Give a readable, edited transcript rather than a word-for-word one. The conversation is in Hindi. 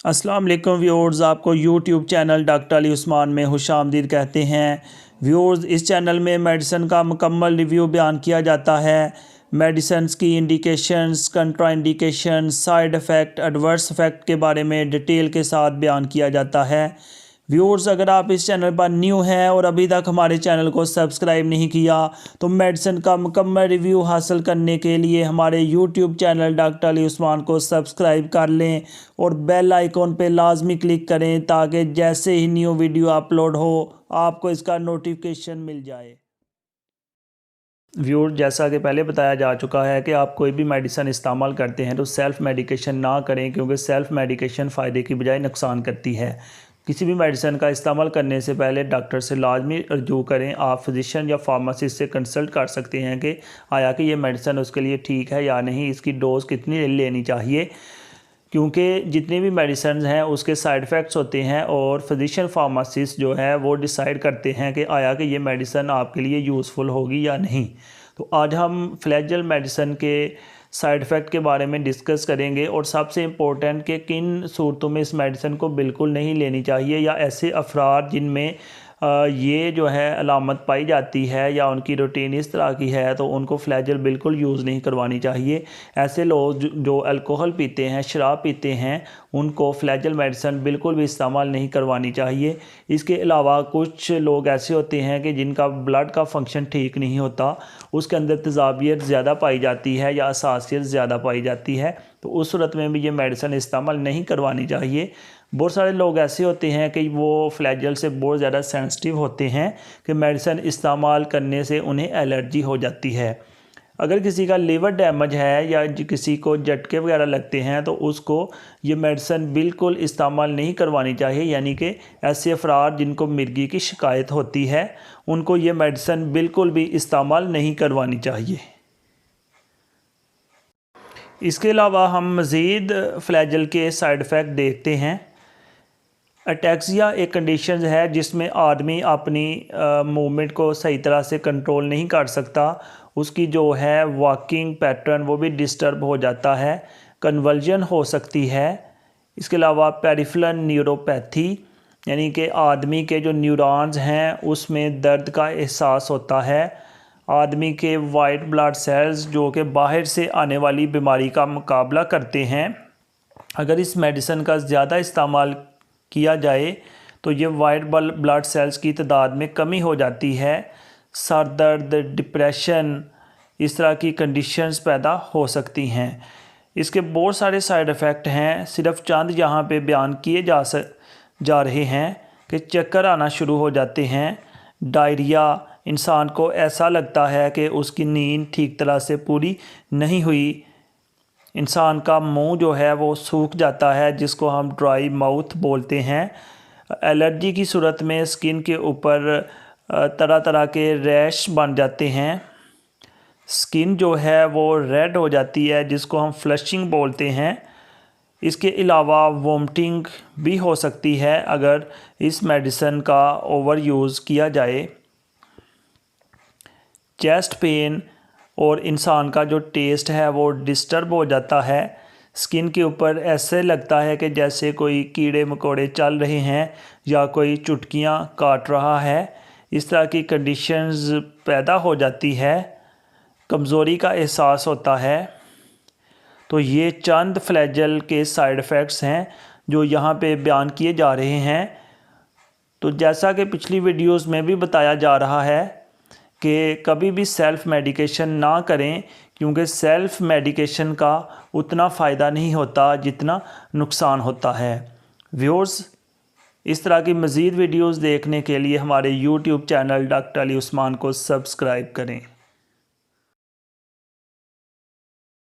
अस्सलाम वालेकुम व्यूअर्स, आपको YouTube channel doctor Ali Usman में खुशामदीद कहते हैं। व्यूअर्स, इस चैनल में मेडिसिन का मुकम्मल रिव्यू बयान किया जाता है। मेडिसिन की indications, contraindications, side effect, adverse effect के बारे में डिटेल के साथ बयान किया जाता है। व्यूअर्स, अगर आप इस चैनल पर न्यू हैं और अभी तक हमारे चैनल को सब्सक्राइब नहीं किया तो मेडिसिन का मुकम्मल रिव्यू हासिल करने के लिए हमारे YouTube channel doctor Ali Usman को सब्सक्राइब कर लें और बेल आइकॉन पे लाजमी क्लिक करें ताकि जैसे ही न्यू वीडियो अपलोड हो आपको इसका नोटिफिकेशन मिल जाए। व्यूअर, जैसा कि पहले बताया जा चुका है कि आप कोई भी मेडिसिन इस्तेमाल करते हैं तो सेल्फ़ मेडिकेशन ना करें, क्योंकि सेल्फ़ मेडिकेशन फ़ायदे की बजाय नुकसान करती है। किसी भी मेडिसिन का इस्तेमाल करने से पहले डॉक्टर से लाजमी रजू करें। आप फिजिशियन या फार्मासिस्ट से कंसल्ट कर सकते हैं कि आया कि ये मेडिसिन उसके लिए ठीक है या नहीं, इसकी डोज़ कितनी लेनी चाहिए, क्योंकि जितनी भी मेडिसिन हैं उसके साइड इफ़ेक्ट्स होते हैं और फिजिशियन फार्मासिस्ट जो है वो डिसाइड करते हैं कि आया कि ये मेडिसिन आपके लिए यूज़फुल होगी या नहीं। तो आज हम फ्लैजेल मेडिसिन के साइड इफ़ेक्ट के बारे में डिस्कस करेंगे और सबसे इम्पोर्टेंट कि किन सूरतों में इस मेडिसिन को बिल्कुल नहीं लेनी चाहिए, या ऐसे अफराद जिनमें ये जो है अलामत पाई जाती है या उनकी रूटीन इस तरह की है तो उनको फ्लैजेल बिल्कुल यूज़ नहीं करवानी चाहिए। ऐसे लोग जो अल्कोहल पीते हैं, शराब पीते हैं, उनको फ्लैजेल मेडिसिन बिल्कुल भी इस्तेमाल नहीं करवानी चाहिए। इसके अलावा कुछ लोग ऐसे होते हैं कि जिनका ब्लड का फंक्शन ठीक नहीं होता, उसके अंदर तेज़ाबियत ज़्यादा पाई जाती है या असासियत ज़्यादा पाई जाती है, तो उस सूरत में भी ये मेडिसिन इस्तेमाल नहीं करवानी चाहिए। बहुत सारे लोग ऐसे होते हैं कि वो फ्लैजेल से बहुत ज़्यादा सेंसिटिव होते हैं कि मेडिसिन इस्तेमाल करने से उन्हें एलर्जी हो जाती है। अगर किसी का लीवर डैमेज है या किसी को झटके वगैरह लगते हैं तो उसको ये मेडिसिन बिल्कुल इस्तेमाल नहीं करवानी चाहिए। यानी कि ऐसे अफराद जिनको मिर्गी की शिकायत होती है उनको ये मेडिसिन बिल्कुल भी इस्तेमाल नहीं करवानी चाहिए। इसके अलावा हम मज़ीद फ्लैजेल के साइड इफ़ेक्ट देखते हैं। अटैक्सिया एक कंडीशन है जिसमें आदमी अपनी मूवमेंट को सही तरह से कंट्रोल नहीं कर सकता। उसकी जो है वॉकिंग पैटर्न वो भी डिस्टर्ब हो जाता है, कन्वल्जन हो सकती है। इसके अलावा पेरिफेरल न्यूरोपैथी, यानी कि आदमी के जो न्यूरॉन्स हैं उसमें दर्द का एहसास होता है। आदमी के वाइट ब्लड सेल्स जो कि बाहर से आने वाली बीमारी का मुकाबला करते हैं, अगर इस मेडिसिन का ज़्यादा इस्तेमाल किया जाए तो ये वाइट ब्लड सेल्स की तादाद में कमी हो जाती है। सर दर्द, डिप्रेशन, इस तरह की कंडीशंस पैदा हो सकती हैं। इसके बहुत सारे साइड इफ़ेक्ट हैं, सिर्फ चंद यहाँ पे बयान किए जा रहे हैं कि चक्कर आना शुरू हो जाते हैं, डायरिया, इंसान को ऐसा लगता है कि उसकी नींद ठीक तरह से पूरी नहीं हुई, इंसान का मुंह जो है वो सूख जाता है जिसको हम ड्राई माउथ बोलते हैं। एलर्जी की सूरत में स्किन के ऊपर तरह तरह के रैश बन जाते हैं, स्किन जो है वो रेड हो जाती है जिसको हम फ्लशिंग बोलते हैं। इसके अलावा वोमिटिंग भी हो सकती है अगर इस मेडिसिन का ओवर यूज़ किया जाए। चेस्ट पेन और इंसान का जो टेस्ट है वो डिस्टर्ब हो जाता है। स्किन के ऊपर ऐसे लगता है कि जैसे कोई कीड़े मकोड़े चल रहे हैं या कोई चुटकियां काट रहा है। इस तरह की कंडीशंस पैदा हो जाती है, कमज़ोरी का एहसास होता है। तो ये चंद फ्लैजेल के साइड इफ़ेक्ट्स हैं जो यहाँ पे बयान किए जा रहे हैं। तो जैसा कि पिछली वीडियोस में भी बताया जा रहा है कि कभी भी सेल्फ़ मेडिकेशन ना करें, क्योंकि सेल्फ़ मेडिकेशन का उतना फ़ायदा नहीं होता जितना नुकसान होता है। व्यूअर्स, इस तरह की मज़ीद वीडियोस देखने के लिए हमारे YouTube channel doctor Ali Usman को सब्सक्राइब करें।